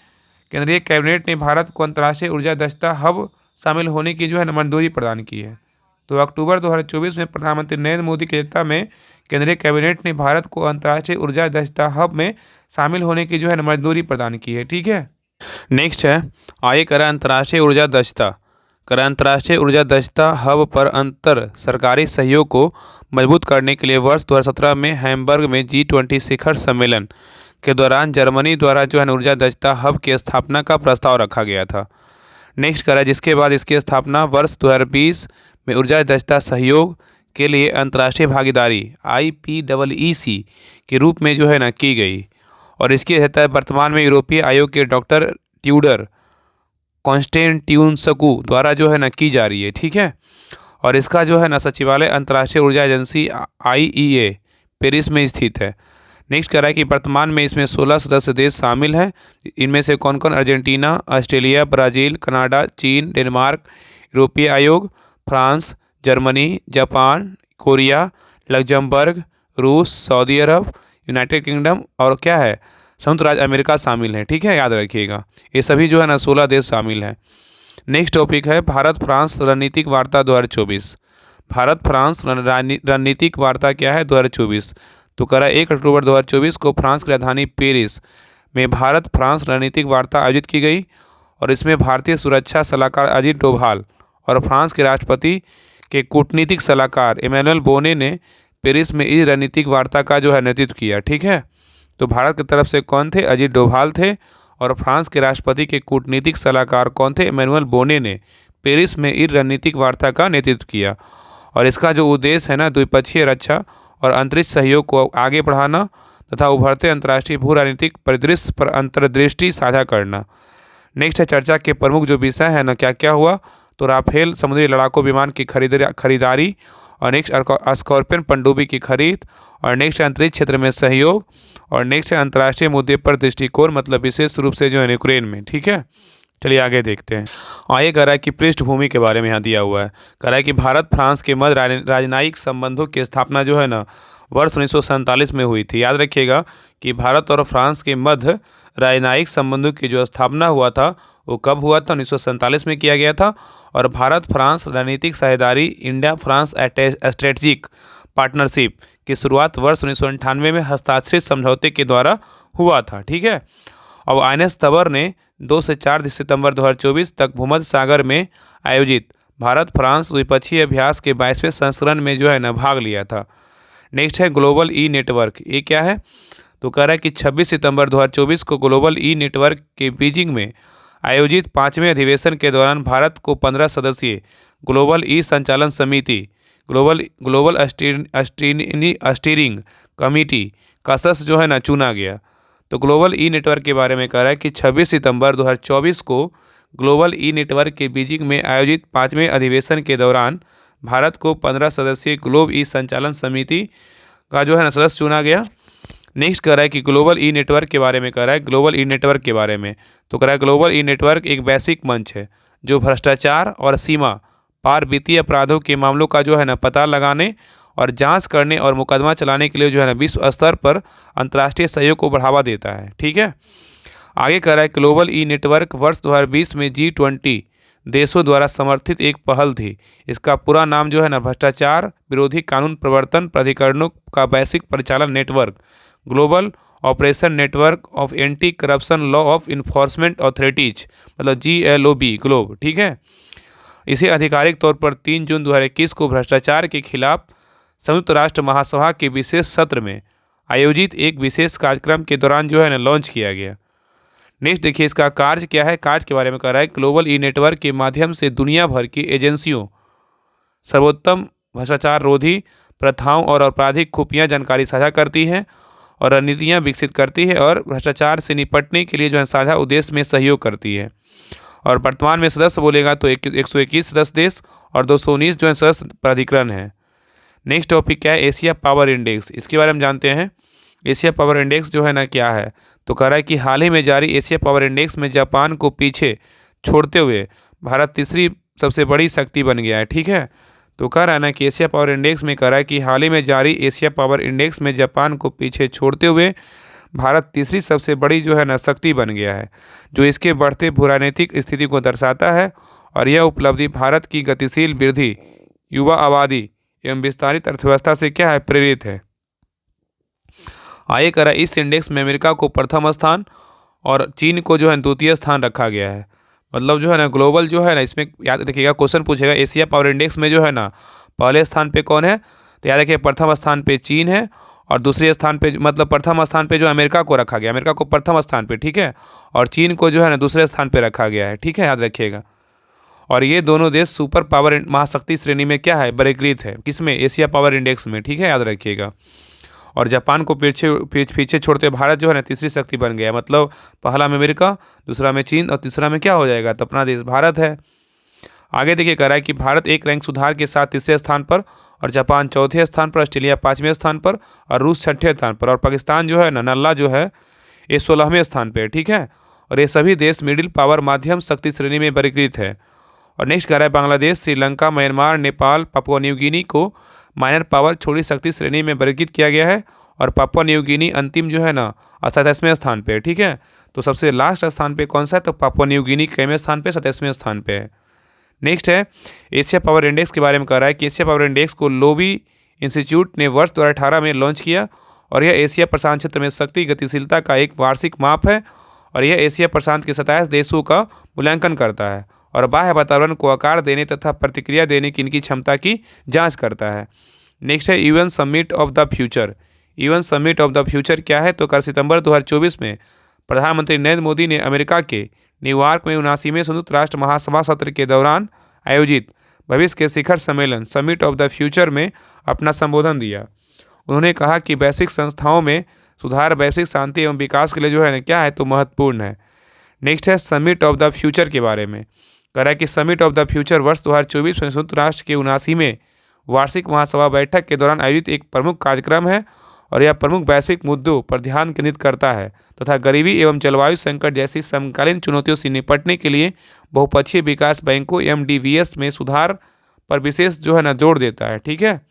केंद्रीय कैबिनेट ने भारत को अंतर्राष्ट्रीय ऊर्जा दक्षता हब शामिल होने की जो है मंजूरी प्रदान की है। तो अक्टूबर 2024 में प्रधानमंत्री नरेंद्र मोदी की अध्यक्षता में केंद्रीय कैबिनेट ने भारत को अंतर्राष्ट्रीय ऊर्जा दक्षता हब में शामिल होने की जो है मंजूरी प्रदान की है, ठीक है। नेक्स्ट है, आगे करें अंतर्राष्ट्रीय ऊर्जा दक्षता, करें अंतर्राष्ट्रीय ऊर्जा दक्षता हब पर अंतर सरकारी सहयोग को मजबूत करने के लिए वर्ष 2017 में हैम्बर्ग में G20 शिखर सम्मेलन के दौरान जर्मनी द्वारा जो है ऊर्जा दक्षता हब की स्थापना का प्रस्ताव रखा गया था। नेक्स्ट करा, जिसके बाद इसकी स्थापना वर्ष 2020 में ऊर्जा दक्षता सहयोग के लिए अंतर्राष्ट्रीय भागीदारी IPEEC के रूप में जो है ना की गई। और इसकी अध्यक्षता वर्तमान में यूरोपीय आयोग के डॉक्टर ट्यूडर कॉन्स्टेंटिनोसकू द्वारा जो है ना की जा रही है, ठीक है। और इसका जो है ना सचिवालय अंतर्राष्ट्रीय ऊर्जा एजेंसी IEA पेरिस में स्थित है। नेक्स्ट कह रहा है कि वर्तमान में इसमें 16 सदस्य देश शामिल हैं। इनमें से कौन कौन, अर्जेंटीना, ऑस्ट्रेलिया, ब्राज़ील, कनाडा, चीन, डेनमार्क, यूरोपीय आयोग, France, Germany, Japan, Korea, Luxembourg, रूस, सऊदी अरब, यूनाइटेड किंगडम और क्या है, संयुक्त राज्य अमेरिका शामिल है, ठीक है, याद रखिएगा। ये सभी जो है ना 16 देश शामिल हैं। नेक्स्ट टॉपिक है भारत फ्रांस रणनीतिक वार्ता 2024। भारत फ्रांस रणनीतिक वार्ता क्या है 2024। तो कह रहा है 1 अक्टूबर 2024 को फ्रांस की राजधानी पेरिस में भारत फ्रांस रणनीतिक वार्ता आयोजित की गई और इसमें भारतीय सुरक्षा सलाहकार अजीत डोभाल और फ्रांस के राष्ट्रपति के कूटनीतिक सलाहकार इमैनुअल बोने ने पेरिस में इस रणनीतिक वार्ता का जो है नेतृत्व किया, ठीक है। तो भारत की तरफ से कौन थे, अजीत डोभाल थे और फ्रांस के राष्ट्रपति के कूटनीतिक सलाहकार कौन थे, इमैनुअल बोने ने पेरिस में इस रणनीतिक वार्ता का नेतृत्व किया। और इसका जो उद्देश्य है ना द्विपक्षीय रक्षा और अंतरिक्ष सहयोग को आगे बढ़ाना तथा उभरते अंतर्राष्ट्रीय भू राजनीतिक परिदृश्य पर अंतर्दृष्टि साझा करना। नेक्स्ट है चर्चा के प्रमुख जो विषय है ना क्या क्या हुआ। तो राफेल समुद्री लड़ाकू विमान की खरीदारी, और नेक्स्ट स्कॉर्पियन पनडुब्बी की खरीद, और नेक्स्ट अंतरिक्ष क्षेत्र में सहयोग, और नेक्स्ट है अंतर्राष्ट्रीय मुद्दे पर दृष्टिकोण, मतलब विशेष रूप से जो है यूक्रेन में। ठीक है, चलिए आगे देखते हैं। आगे कह रहा है कि पृष्ठभूमि के बारे में यहाँ दिया हुआ है। कह रहा है कि भारत फ्रांस के मध्य राजनयिक संबंधों की स्थापना जो है ना वर्ष 1947 में हुई थी। याद रखिएगा कि भारत और फ्रांस के मध्य राजनयिक संबंधों की जो स्थापना हुआ था वो कब हुआ था? 1947 में किया गया था। और भारत फ्रांस रणनीतिक साझेदारी इंडिया फ्रांस स्ट्रेटजिक पार्टनरशिप की शुरुआत वर्ष 1998 में हस्ताक्षरित समझौते के द्वारा हुआ था। ठीक है, अब आईएनएस तबर ने 2 से 4 सितंबर 2024 तक भूमध्य सागर में आयोजित भारत फ्रांस द्विपक्षीय अभ्यास के 22वें संस्करण में जो है ना भाग लिया था। नेक्स्ट है ग्लोबल ई नेटवर्क। ये क्या है? तो कह रहा है कि 26 सितंबर 2024 को ग्लोबल ई नेटवर्क के बीजिंग में आयोजित 5वें अधिवेशन के दौरान भारत को 15 सदस्यीय ग्लोबल ई संचालन समिति ग्लोबल स्टीयरिंग कमेटी का सदस्य जो है ना चुना गया। तो ग्लोबल ई नेटवर्क के बारे में कह रहा है कि 26 सितंबर 2024 को ग्लोबल ई नेटवर्क के बीजिंग में आयोजित 5वें अधिवेशन के दौरान भारत को 15 सदस्यीय ग्लोब ई संचालन समिति का जो है ना सदस्य चुना गया। नेक्स्ट कह रहा है कि ग्लोबल ई नेटवर्क के बारे में कह रहा है, ग्लोबल ई नेटवर्क के बारे में तो कह रहा है ग्लोबल ई नेटवर्क एक वैश्विक मंच है जो भ्रष्टाचार और सीमा पार वित्तीय अपराधों के मामलों का जो है ना पता लगाने और जांच करने और मुकदमा चलाने के लिए जो है ना विश्व स्तर पर अंतर्राष्ट्रीय सहयोग को बढ़ावा देता है। ठीक है, आगे कह रहा है ग्लोबल ई नेटवर्क वर्ष 2020 में G20 देशों द्वारा समर्थित एक पहल थी। इसका पूरा नाम जो है ना भ्रष्टाचार विरोधी कानून प्रवर्तन प्राधिकरणों का वैश्विक परिचालन network, global operation network of anti corruption law of enforcement authorities, मतलब GLOB ग्लोब। ठीक है, इसे आधिकारिक तौर पर 3 जून 2021 को भ्रष्टाचार के खिलाफ संयुक्त राष्ट्र महासभा के विशेष सत्र में आयोजित एक विशेष कार्यक्रम के दौरान जो है ना लॉन्च किया गया। नेक्स्ट देखिए इसका कार्य क्या है। कार्य के बारे में कह रहा है ग्लोबल ई नेटवर्क के माध्यम से दुनिया भर की एजेंसियों सर्वोत्तम भ्रष्टाचार रोधी प्रथाओं और आपराधिक खुफिया जानकारी साझा करती है और रणनीतियाँ विकसित करती है और भ्रष्टाचार से निपटने के लिए जो है साझा उद्देश्य में सहयोग करती है। और वर्तमान में सदस्य बोलेगा तो 121 सदस्य देश और 219 जो है सदस्य प्राधिकरण है। नेक्स्ट टॉपिक क्या है? Asia power index. इसके बारे में जानते हैं। एशिया पावर इंडेक्स जो है ना क्या है? तो कह रहा है कि हाल ही में जारी एशिया पावर इंडेक्स में जापान को पीछे छोड़ते हुए भारत तीसरी सबसे बड़ी शक्ति बन गया है। ठीक है, तो कह रहा है ना कि एशिया पावर इंडेक्स में कह रहा है कि हाल ही में जारी एशिया पावर इंडेक्स में जापान को पीछे छोड़ते हुए भारत तीसरी सबसे बड़ी जो है ना शक्ति बन गया है, जो इसके बढ़ते भूराजनीतिक स्थिति को दर्शाता है। और यह उपलब्धि भारत की गतिशील वृद्धि, युवा आबादी एवं विस्तारित अर्थव्यवस्था से क्या है? प्रेरित है। आगे करा इस इंडेक्स में अमेरिका को प्रथम स्थान और चीन को जो है द्वितीय स्थान रखा गया है। मतलब जो है ना ग्लोबल जो है ना इसमें याद रखिएगा क्वेश्चन पूछेगा एशिया पावर इंडेक्स में जो है ना पहले स्थान पे कौन है? तो याद रखिए प्रथम स्थान पे चीन है और दूसरे स्थान पे मतलब प्रथम स्थान पे जो अमेरिका को रखा गया, अमेरिका को प्रथम स्थान पे। ठीक है, और चीन को जो है ना दूसरे स्थान पे रखा गया है। ठीक है, याद रखिएगा। और ये दोनों देश सुपर पावर महाशक्ति श्रेणी में क्या है? वर्गीकृत है। किसमें? एशिया पावर इंडेक्स में। ठीक है, याद रखिएगा। और जापान को पीछे छोड़ते भारत जो है ना तीसरी शक्ति बन गया। मतलब पहला में अमेरिका, दूसरा में चीन और तीसरा में क्या हो जाएगा? तो अपना देश भारत है। आगे देखिए कह रहा है कि भारत एक रैंक सुधार के साथ तीसरे स्थान पर और जापान चौथे स्थान पर, ऑस्ट्रेलिया 5वें स्थान पर और रूस 6ठे स्थान पर और पाकिस्तान जो है ना नल्ला जो है ये 16वें स्थान पर। ठीक है, और ये सभी देश मिडिल पावर माध्यम शक्ति श्रेणी में वर्गीकृत है। और नेक्स्ट कह रहा है Bangladesh, Sri Lanka, Myanmar, Nepal, Papua New Guinea को माइनर पावर छोटी शक्ति श्रेणी में वर्गीकृत किया गया है और पापुआ न्यू गिनी अंतिम जो है ना 27वें स्थान पे। ठीक है, तो सबसे लास्ट स्थान पे कौन सा है? तो पापुआ न्यू गिनी कैवें स्थान पे? 27वें स्थान पे है। नेक्स्ट है एशिया पावर इंडेक्स के बारे में कह रहा है कि एशिया पावर इंडेक्स को लोबी इंस्टीट्यूट ने वर्ष 2018 में लॉन्च किया और यह एशिया प्रशांत क्षेत्र में शक्ति गतिशीलता का एक वार्षिक माप है और यह एशिया प्रशांत के 27 देशों का मूल्यांकन करता है और बाह्य वातावरण को आकार देने तथा प्रतिक्रिया देने की इनकी क्षमता की जांच करता है। नेक्स्ट है UN summit of the future. UN summit of the future क्या है? तो कल सितंबर 2024 में प्रधानमंत्री नरेंद्र मोदी ने अमेरिका के न्यूयॉर्क में 79वें संयुक्त राष्ट्र महासभा सत्र के दौरान आयोजित भविष्य के शिखर सम्मेलन समिट ऑफ द फ्यूचर में अपना संबोधन दिया। उन्होंने कहा कि वैश्विक संस्थाओं में सुधार वैश्विक शांति एवं विकास के लिए जो है ना क्या है? तो महत्वपूर्ण है। नेक्स्ट है समिट ऑफ द फ्यूचर के बारे में कह रहा है कि समिट ऑफ द फ्यूचर वर्ष 2024 में संयुक्त राष्ट्र के 79वें वार्षिक महासभा बैठक के दौरान आयोजित एक प्रमुख कार्यक्रम है और यह प्रमुख वैश्विक मुद्दों पर ध्यान केंद्रित करता है तथा गरीबी एवं जलवायु संकट जैसी समकालीन चुनौतियों से निपटने के लिए बहुपक्षीय विकास बैंकों MDVs में सुधार पर विशेष जोर देता है। ठीक है,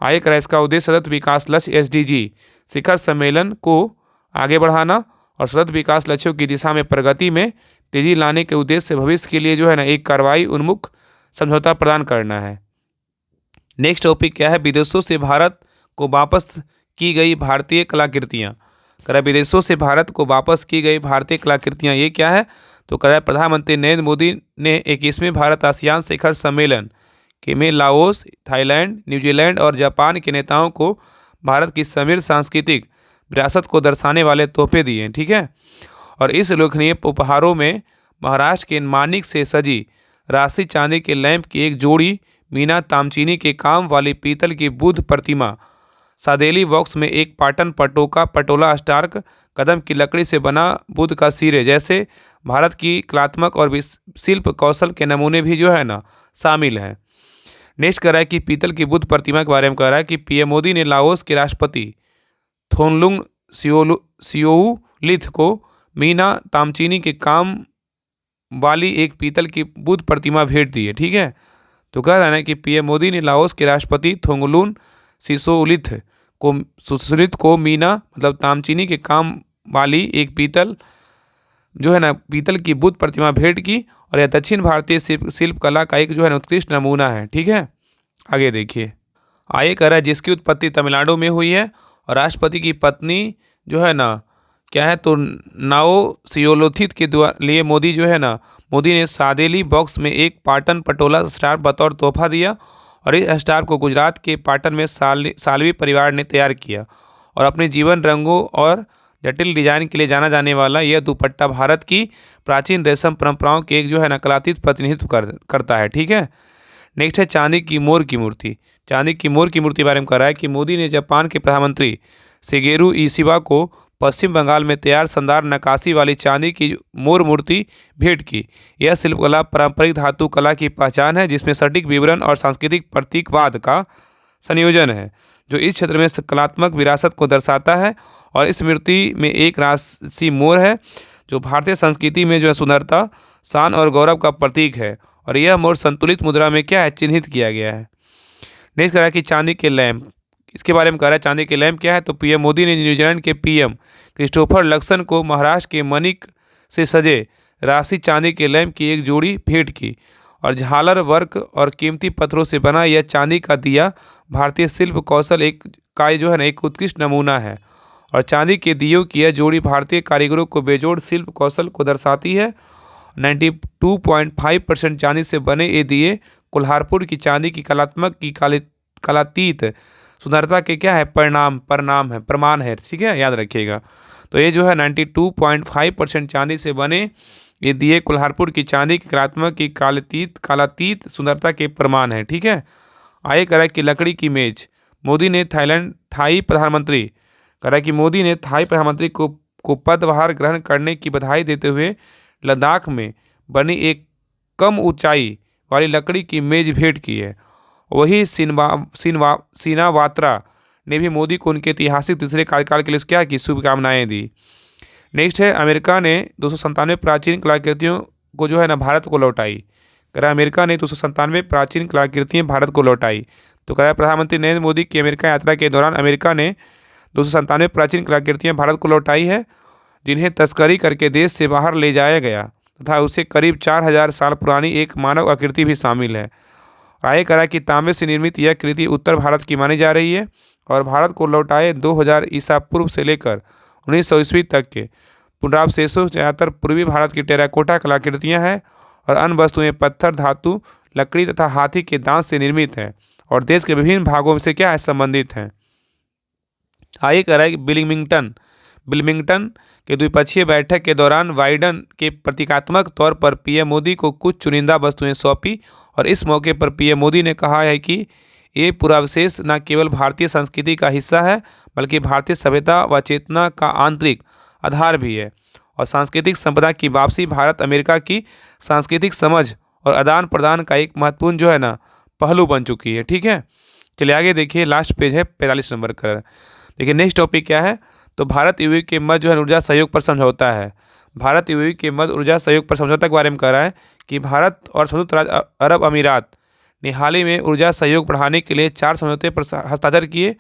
आगे करा इसका उद्देश्य सतत विकास लक्ष्य SDG शिखर सम्मेलन को आगे बढ़ाना और सतत विकास लक्ष्यों की दिशा में प्रगति में तेजी लाने के उद्देश्य से भविष्य के लिए एक कार्रवाई उन्मुख समझौता प्रदान करना है। नेक्स्ट टॉपिक क्या है, विदेशों से भारत को वापस की गई भारतीय कलाकृतियाँ। कह रहा है विदेशों से भारत को वापस की गई भारतीय कलाकृतियाँ ये क्या है, तो कह रहा है प्रधानमंत्री नरेंद्र मोदी ने 21वें भारत आसियान शिखर सम्मेलन के में लाओस, थाईलैंड, न्यूजीलैंड और जापान के नेताओं को भारत की समृद्ध सांस्कृतिक विरासत को दर्शाने वाले तोहफे दिए। ठीक है, और इस उल्लेखनीय उपहारों में महाराष्ट्र के मानिक से सजी राशि चांदी के लैंप की एक जोड़ी, मीना तामचीनी के काम वाली पीतल की बुद्ध प्रतिमा, सादेली बॉक्स में एक पाटन पटोला स्टार्क कदम की लकड़ी से बना बुद्ध का सिर जैसे भारत की कलात्मक और शिल्प कौशल के नमूने भी शामिल हैं। नेक्स्ट कह रहा है कि पीतल की बुद्ध प्रतिमा के बारे में कह रहा है कि PM मोदी ने लाओस के राष्ट्रपति थोनलुंग सिओलिथ को मीना तामचीनी के काम वाली एक पीतल की बुद्ध प्रतिमा भेंट दी है। ठीक है, तो कह रहा है कि PM मोदी ने लाओस के राष्ट्रपति थोंगलुन सिसोलिथ को मीना मतलब तामचीनी के काम वाली एक पीतल पीतल की बुद्ध प्रतिमा भेंट की और यह दक्षिण भारतीय शिल्प कला का एक उत्कृष्ट नमूना है। ठीक है, आगे देखिए। आगे कह रहा है जिसकी उत्पत्ति तमिलनाडु में हुई है और राष्ट्रपति की पत्नी क्या है तो नाओ सियोलोथित के लिए मोदी मोदी ने सादेली बॉक्स में एक पाटन पटोला स्टार बतौर तोहफा दिया और इस स्टार को गुजरात के पाटन में सालवी परिवार ने तैयार किया और अपने जीवन रंगों और जटिल डिजाइन के लिए जाना जाने वाला यह दुपट्टा भारत की प्राचीन रेशम परंपराओं के एक कलातीत प्रतिनिधित्व करता है। ठीक है, नेक्स्ट है चांदी की मोर की मूर्ति। चांदी की मोर की मूर्ति बारे में कह रहा है कि मोदी ने जापान के प्रधानमंत्री शिगेरू इशिबा को पश्चिम बंगाल में तैयार शानदार नक्काशी वाली चांदी की मोर मूर्ति भेंट की। यह शिल्पकला पारंपरिक धातु कला की पहचान है जिसमें सटीक विवरण और सांस्कृतिक प्रतीकवाद का संयोजन है जो इस क्षेत्र में कलात्मक विरासत को दर्शाता है। और इस मूर्ति में एक राशि मोर है जो भारतीय संस्कृति में सुंदरता, शान और गौरव का प्रतीक है और यह मोर संतुलित मुद्रा में क्या है चिन्हित किया गया है। नेक्स्ट कह रहा है कि चांदी के लैंप, इसके बारे में कह रहा है चांदी के लैंप क्या है तो PM मोदी ने न्यूजीलैंड के PM क्रिस्टोफर लक्सन को महाराष्ट्र के मनिक से सजे राशि चांदी के लैंप की एक जोड़ी भेंट की और झालर वर्क और कीमती पत्थरों से बना यह चांदी का दिया भारतीय शिल्प कौशल एक उत्कृष्ट नमूना है और चांदी के दियों की यह जोड़ी भारतीय कारीगरों को बेजोड़ शिल्प कौशल को दर्शाती है। 92.5% चांदी से बने ये दिए कोल्हारपुर की चांदी की कलात्मक की कलातीत सुंदरता के क्या है प्रमाण है। ठीक है, याद रखिएगा। तो ये 92.5% चांदी से बने ये दिए कोल्हारपुर की चांदी की कलात्मक की कालातीत सुंदरता के प्रमाण है। ठीक है, आगे कह रहा है कि लकड़ी की मेज। मोदी ने थाई प्रधानमंत्री को पदभार ग्रहण करने की बधाई देते हुए लद्दाख में बनी एक कम ऊंचाई वाली लकड़ी की मेज भेंट की है। वही सीनावात्रा ने भी मोदी को उनके ऐतिहासिक तीसरे कार्यकाल के लिए क्या की शुभकामनाएं दी। नेक्स्ट है अमेरिका ने 297 प्राचीन कलाकृतियों को भारत को लौटाई। कह रहा है अमेरिका ने 297 प्राचीन कलाकृतियाँ भारत को लौटाई। तो कह रहा है प्रधानमंत्री नरेंद्र मोदी की अमेरिका यात्रा के दौरान अमेरिका ने 297 प्राचीन कलाकृतियाँ भारत को लौटाई है जिन्हें तस्करी करके देश से बाहर ले जाया गया तथा उसे करीब 4000 साल पुरानी एक मानव आकृति भी शामिल है। आगे करा कि तांबे से निर्मित यह कृति उत्तर भारत की मानी जा रही है और भारत को लौटाए 2000 ईसा पूर्व से लेकर 1900 ईस्वी तक के पुनरावशेषों ज़्यादातर पूर्वी भारत की टेराकोटा कलाकृतियाँ हैं और अन्य वस्तुएं पत्थर, धातु, लकड़ी तथा हाथी के दांत से निर्मित हैं और देश के विभिन्न भागों से क्या है संबंधित हैं। आगे कह रहा है कि बिल्मिंगटन के द्विपक्षीय बैठक के दौरान बाइडेन के प्रतीकात्मक तौर पर PM मोदी को कुछ चुनिंदा वस्तुएं सौंपी और इस मौके पर PM मोदी ने कहा है कि ये पुरावशेष न केवल भारतीय संस्कृति का हिस्सा है बल्कि भारतीय सभ्यता व चेतना का आंतरिक आधार भी है और सांस्कृतिक संपदा की वापसी भारत अमेरिका की सांस्कृतिक समझ और आदान प्रदान का एक महत्वपूर्ण जो है ना पहलू बन चुकी है। ठीक है, चलिए आगे देखिए, लास्ट पेज है 45 नंबर का। देखिए नेक्स्ट टॉपिक क्या है, तो भारत यूएई के मध्य जो है ऊर्जा सहयोग पर समझौता है। भारत यूएई के मध्य ऊर्जा सहयोग पर समझौता के बारे में कह रहा है कि भारत और संयुक्त राज्य अरब अमीरात ने हाल ही में ऊर्जा सहयोग बढ़ाने के लिए 4 समझौते पर हस्ताक्षर किए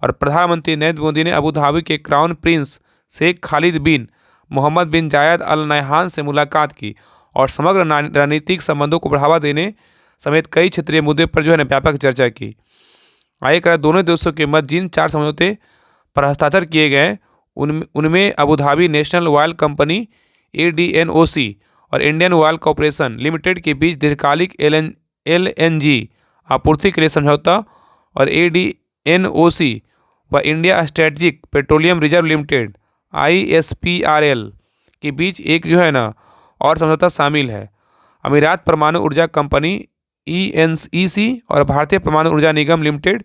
और प्रधानमंत्री नरेंद्र मोदी ने अबू धाबी के क्राउन प्रिंस शेख खालिद बिन मोहम्मद बिन जायद अल नहयान से मुलाकात की और समग्र रणनीतिक संबंधों को बढ़ावा देने समेत कई क्षेत्रीय मुद्दे पर जो है ना व्यापक चर्चा की। आगे कहा, दोनों देशों के मध्य जिन 4 समझौते पर हस्ताक्षर किए गए उनमें Abu Dhabi national oil company ADNOC और इंडियन ऑयल कॉरपोरेशन लिमिटेड के बीच दीर्घकालिक LNG आपूर्ति के लिए समझौता और ADNOC व India strategic petroleum reserve limited ISPRL के बीच एक जो है ना और समझौता शामिल है। अमीरात परमाणु ऊर्जा कंपनी ENEC और भारतीय परमाणु ऊर्जा निगम लिमिटेड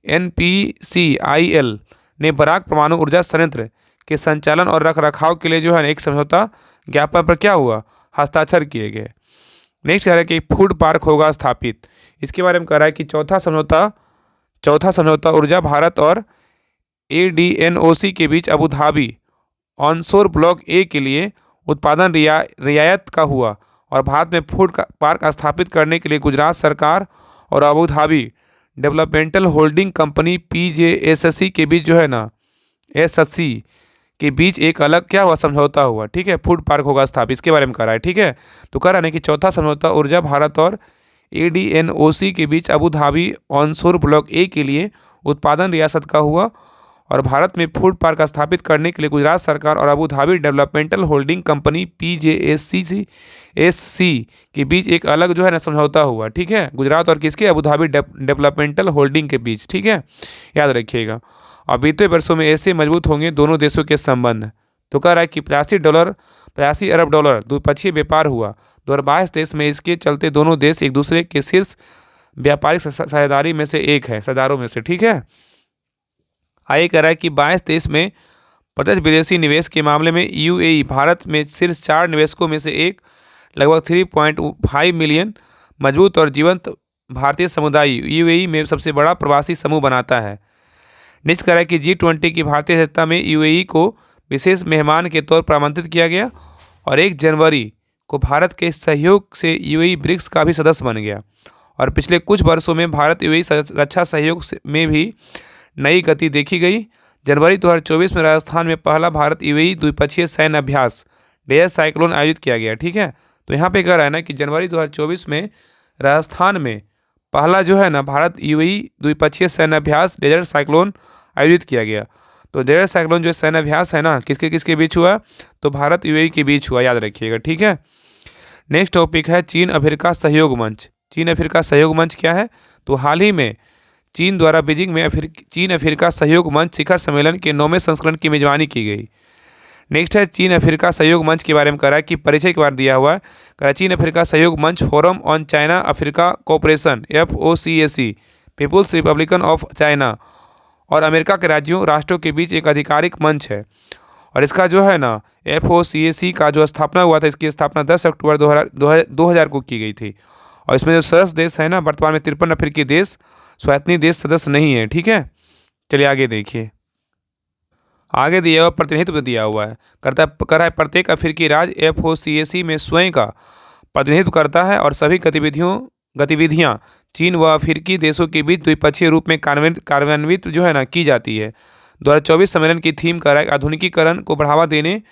NPCIL ने बराक परमाणु ऊर्जा संयंत्र के संचालन और रखरखाव के लिए जो है एक समझौता ज्ञापन पर क्या हुआ, हस्ताक्षर किए गए। नेक्स्ट कह रहा है कि फूड पार्क होगा स्थापित। इसके बारे में कह रहा है कि चौथा समझौता ऊर्जा भारत और ADNOC के बीच Abu Dhabi onshore block A के लिए उत्पादन रियायत का हुआ और भारत में फूड पार्क स्थापित करने के लिए गुजरात सरकार और Abu Dhabi developmental holding company PJSC के बीच जो है ना SSC के बीच एक अलग क्या हुआ, समझौता हुआ। ठीक है, फूड पार्क होगा स्थापित, इसके बारे में कह रहा है। ठीक है, तो कह रहा है कि चौथा समझौता ऊर्जा भारत और ADNOC के बीच Abu Dhabi onshore block A के लिए उत्पादन रियासत का हुआ और भारत में फूड पार्क स्थापित करने के लिए गुजरात सरकार और Abu Dhabi developmental holding company PJSC के बीच एक अलग जो है ना समझौता हुआ। ठीक है, गुजरात और किसके, अबू धाबी डेवलपमेंटल होल्डिंग के बीच। ठीक है, याद रखिएगा। और बीते वर्षों में ऐसे मजबूत होंगे दोनों देशों के संबंध। तो कह रहा है कि 85 अरब डॉलर द्विपक्षीय व्यापार हुआ 2022-23 में। इसके चलते दोनों देश एक दूसरे के शीर्ष व्यापारिक साझेदारी में से एक है, साझेदारों में से। ठीक है, आगे कह रहा है कि 22-23 में प्रत्यक्ष विदेशी निवेश के मामले में UAE भारत में शीर्ष 4 निवेशकों में से एक, लगभग 3.5 मिलियन मजबूत और जीवंत भारतीय समुदाय UAE में सबसे बड़ा प्रवासी समूह बनाता है। नेक्स्ट कह रहा है कि G20 की भारतीय अध्यक्षता में UAE को विशेष मेहमान के तौर पर आमंत्रित किया गया और 1 जनवरी को भारत के सहयोग से UAE ब्रिक्स का भी सदस्य बन गया। और पिछले कुछ वर्षों में भारत UAE रक्षा सहयोग में भी नई गति देखी गई। जनवरी 2024 में राजस्थान में पहला भारत UAE द्विपक्षीय सैन्य अभ्यास डेजर्ट साइक्लोन आयोजित किया गया। ठीक है, तो यहाँ पे कह रहा है ना कि जनवरी 2024 में राजस्थान में पहला जो है ना भारत UAE द्विपक्षीय सैन्य अभ्यास डेजर्ट साइक्लोन आयोजित किया गया। तो डेजर्ट साइक्लोन जो सैन्य अभ्यास है ना किसके किसके बीच हुआ, तो भारत UAE के बीच हुआ, याद रखिएगा। ठीक है, नेक्स्ट टॉपिक है चीन अफ्रीका सहयोग मंच। चीन अफ्रीका सहयोग मंच क्या है, तो हाल ही में चीन द्वारा बीजिंग में चीन अफ्रीका सहयोग मंच शिखर सम्मेलन के 9वें संस्करण की मेजबानी की गई। नेक्स्ट है चीन अफ्रीका सहयोग मंच के बारे में कह रहा है कि परिचय के बारे दिया हुआ है। कह रहा है चीन अफ्रीका सहयोग मंच forum on China Africa cooperation FOCAC people's republican of China और अमेरिका के राष्ट्रों के बीच एक आधिकारिक मंच है। और इसका जो है ना FOCAC का जो स्थापना हुआ था, इसकी स्थापना 10 अक्टूबर 2000 को की गई थी। और इसमें जो सदस्य देश है ना, वर्तमान में 53 अफ्रीकी देश स्वायत्त देश सदस्य नहीं है। ठीक है, चलिए आगे देखिए। आगे दिया हुआ प्रतिनिधित्व दिया हुआ है, कर रहा है प्रत्येक अफ्रीकी राज्य FOCAC में स्वयं का प्रतिनिधित्व करता है और सभी गतिविधियां चीन व अफ्रीकी देशों के बीच द्विपक्षीय रूप में कार्यान्वित जो है ना की जाती है। 2024 सम्मेलन की थीम कर रहा है आधुनिकीकरण को बढ़ावा देने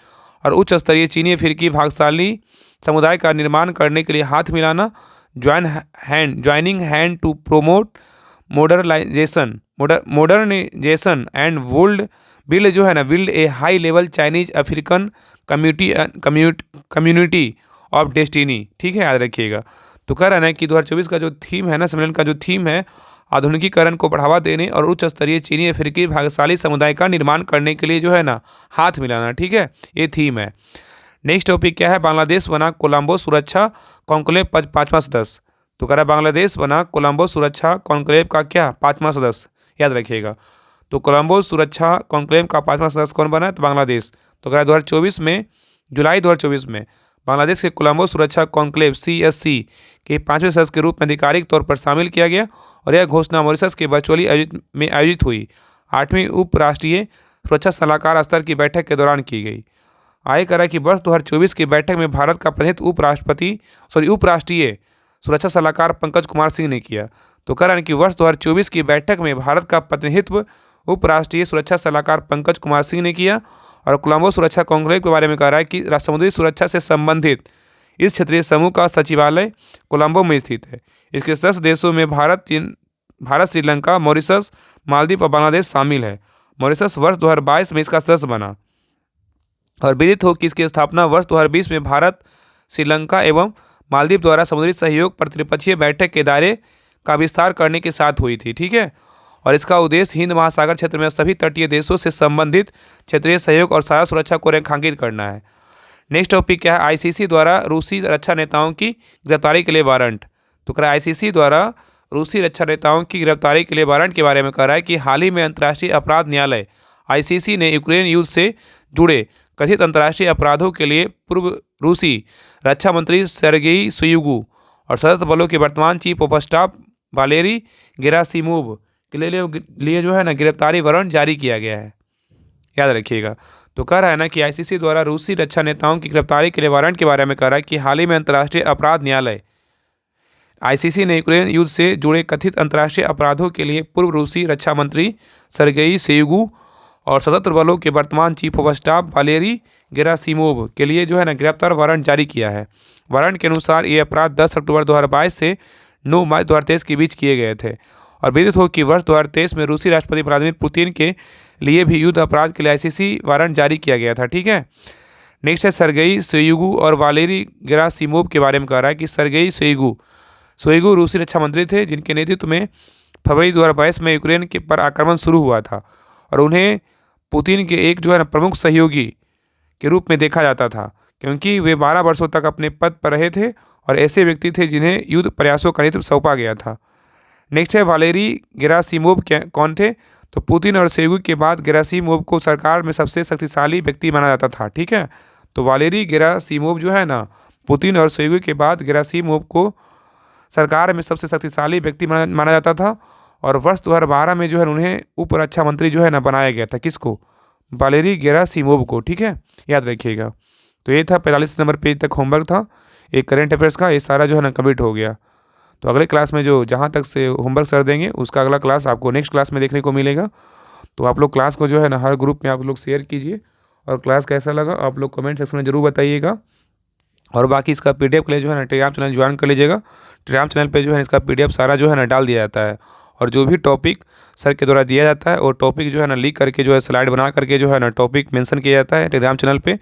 और उच्च स्तरीय चीनी अफ्रीकी भागशाली समुदाय का निर्माण करने के लिए हाथ मिलाना, joining hand to promote modernisation and build जो है ना build a high level Chinese African community of destiny. ठीक है, याद रखिएगा। तो कह रहा है ना कि 2024 का जो थीम है ना, सम्मेलन का जो थीम है आधुनिकीकरण को बढ़ावा देने और उच्च स्तरीय चीनी अफ्रीकी भागशाली समुदाय का निर्माण करने के लिए जो है ना हाथ मिलाना। ठीक है, ये थीम है। नेक्स्ट टॉपिक क्या है, बांग्लादेश बना कोलंबो सुरक्षा कॉन्क्लेव 5वां सदस्य। तो कह रहा है बांग्लादेश बना कोलंबो सुरक्षा कॉन्क्लेव का क्या 5वां सदस्य, याद रखिएगा। तो कोलंबो सुरक्षा कॉन्क्लेव का 5वां सदस्य कौन बना है, तो बांग्लादेश। तो कह रहा है 2024 में जुलाई 2024 में बांग्लादेश के कोलंबो सुरक्षा कॉन्क्लेव CSC के 5वें सदस्य के रूप में आधिकारिक तौर पर शामिल किया गया और यह घोषणा मॉरिशस के वर्चुअली आयोजित हुई 8वीं उपराष्ट्रीय सुरक्षा सलाहकार स्तर की बैठक के दौरान की गई। आगे कह रहा है कि वर्ष 2024 की बैठक में भारत का प्रतिनिधित्व उपराष्ट्रीय सुरक्षा सलाहकार पंकज कुमार सिंह ने किया। तो कह रहा है कि वर्ष 2024 की बैठक में भारत का प्रतिनिधित्व उपराष्ट्रीय सुरक्षा सलाहकार पंकज कुमार सिंह ने किया और कोलंबो सुरक्षा कॉन्क्लेव के बारे में कह रहा है कि समुद्री सुरक्षा से संबंधित इस क्षेत्रीय समूह का सचिवालय कोलंबो में स्थित है। इसके सदस्य देशों में भारत, श्रीलंका, मॉरिशस, मालदीव और बांग्लादेश शामिल है। मॉरिशस वर्ष 2022 में इसका सदस्य बना और विदित हो कि इसकी स्थापना वर्ष 2020 में भारत, श्रीलंका एवं मालदीव द्वारा समुद्री सहयोग पर त्रिपक्षीय बैठक के दायरे का विस्तार करने के साथ हुई थी। ठीक है, और इसका उद्देश्य हिंद महासागर क्षेत्र में सभी तटीय देशों से संबंधित क्षेत्रीय सहयोग और साझा सुरक्षा को रेखांकित करना है। नेक्स्ट टॉपिक क्या है? ICC द्वारा रूसी रक्षा नेताओं की गिरफ्तारी के लिए वारंट। तो कह रहा है ICC द्वारा रूसी रक्षा नेताओं की गिरफ्तारी के लिए वारंट के बारे में कह रहा है कि हाल ही में अंतर्राष्ट्रीय अपराध न्यायालय ICC ने यूक्रेन युद्ध से जुड़े कथित अंतर्राष्ट्रीय अपराधों के लिए पूर्व रूसी रक्षा मंत्री सर्गेई शोइगु और सशस्त्र बलों के वर्तमान chief of staff Valery Gerasimov के लिए जो है ना गिरफ्तारी वारंट जारी किया गया है, याद रखिएगा। तो कह रहा है ना कि ICC द्वारा रूसी रक्षा नेताओं की गिरफ्तारी के लिए वारंट के बारे में कह रहा है कि हाल ही में अंतर्राष्ट्रीय अपराध न्यायालय ICC ने यूक्रेन युद्ध से जुड़े कथित अंतर्राष्ट्रीय अपराधों के लिए पूर्व रूसी रक्षा मंत्री सर्गेई शोइगु और सशस्त्र बलों के वर्तमान chief of staff Valery Gerasimov के लिए जो है ना गिरफ्तार वारंट जारी किया है। वारंट के अनुसार ये अपराध 10 अक्टूबर 2022 से 9 मार्च 2023 के बीच किए गए थे और विदित हो कि वर्ष 2023 में रूसी राष्ट्रपति व्लादिमीर पुतिन के लिए भी युद्ध अपराध के लिए ICC वारंट जारी किया गया था। ठीक है, नेक्स्ट है सर्गेई शोइगु और वालेरी गेरासिमोव के बारे में कह रहा है कि सर्गेई शोइगु रूसी रक्षा मंत्री थे जिनके नेतृत्व में फरवरी 2022 में यूक्रेन के पर आक्रमण शुरू हुआ था और उन्हें पुतिन के एक जो है ना प्रमुख सहयोगी के रूप में देखा जाता था क्योंकि वे 12 वर्षों तक अपने पद पर रहे थे और ऐसे व्यक्ति थे जिन्हें युद्ध प्रयासों का नेतृत्व सौंपा गया था। नेक्स्ट है वालेरी गेरासिमोव कौन थे? तो पुतिन और शोइगु के बाद गेरासिमोव को सरकार में सबसे शक्तिशाली व्यक्ति माना जाता था। ठीक है, तो वालेरी गेरासिमोव जो है ना पुतिन और शोइगु के बाद गेरासिमोव को सरकार में सबसे शक्तिशाली व्यक्ति माना जाता था और वर्ष 2012 में जो है उन्हें उप रक्षा मंत्री जो है ना बनाया गया था। किसको? वालेरी गेरासिमोव को। ठीक है, याद रखिएगा। तो ये था 45 नंबर पेज तक होमवर्क था एक करेंट अफेयर्स का, ये सारा जो है ना कंप्लीट हो गया। तो अगले क्लास में जो जहाँ तक से होमवर्क सर देंगे उसका अगला क्लास आपको नेक्स्ट क्लास में देखने को मिलेगा। तो आप लोग क्लास को जो है ना हर ग्रुप में आप लोग शेयर कीजिए और क्लास कैसा लगा आप लोग कमेंट सेक्शन में ज़रूर बताइएगा। और बाकी इसका PDF के लिए जो है ना टेलीग्राम चैनल ज्वाइन कर लीजिएगा। टेलीग्राम चैनल पे जो है इसका PDF सारा जो है ना डाल दिया जाता है और जो भी टॉपिक सर के द्वारा दिया जाता है वो टॉपिक जो है ना लिख करके जो है स्लाइड बना करके जो है ना टॉपिक मेंशन किया जाता है टेलीग्राम चैनल पे।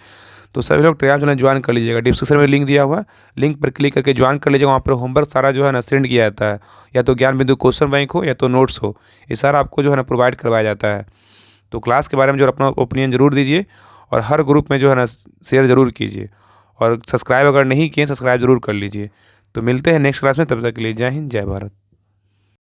तो सभी लोग टेलीग्राम चैनल ज्वाइन कर लीजिएगा। डिस्क्रिप्शन में लिंक दिया हुआ है, लिंक पर क्लिक करके ज्वाइन कर लीजिएगा। वहाँ पर होमवर्क सारा जो है ना सेंड किया जाता है, या तो ज्ञान बिंदु क्वेश्चन बैंक हो या तो नोट्स हो, ये सारा आपको जो है ना प्रोवाइड करवाया जाता है। तो क्लास के बारे में जो अपना ओपिनियन ज़रूर दीजिए और हर ग्रुप में जो है ना शेयर ज़रूर कीजिए और सब्सक्राइब अगर नहीं किए सब्सक्राइब ज़रूर कर लीजिए। तो मिलते हैं नेक्स्ट क्लास में, तब तक के लिए जय हिंद जय भारत।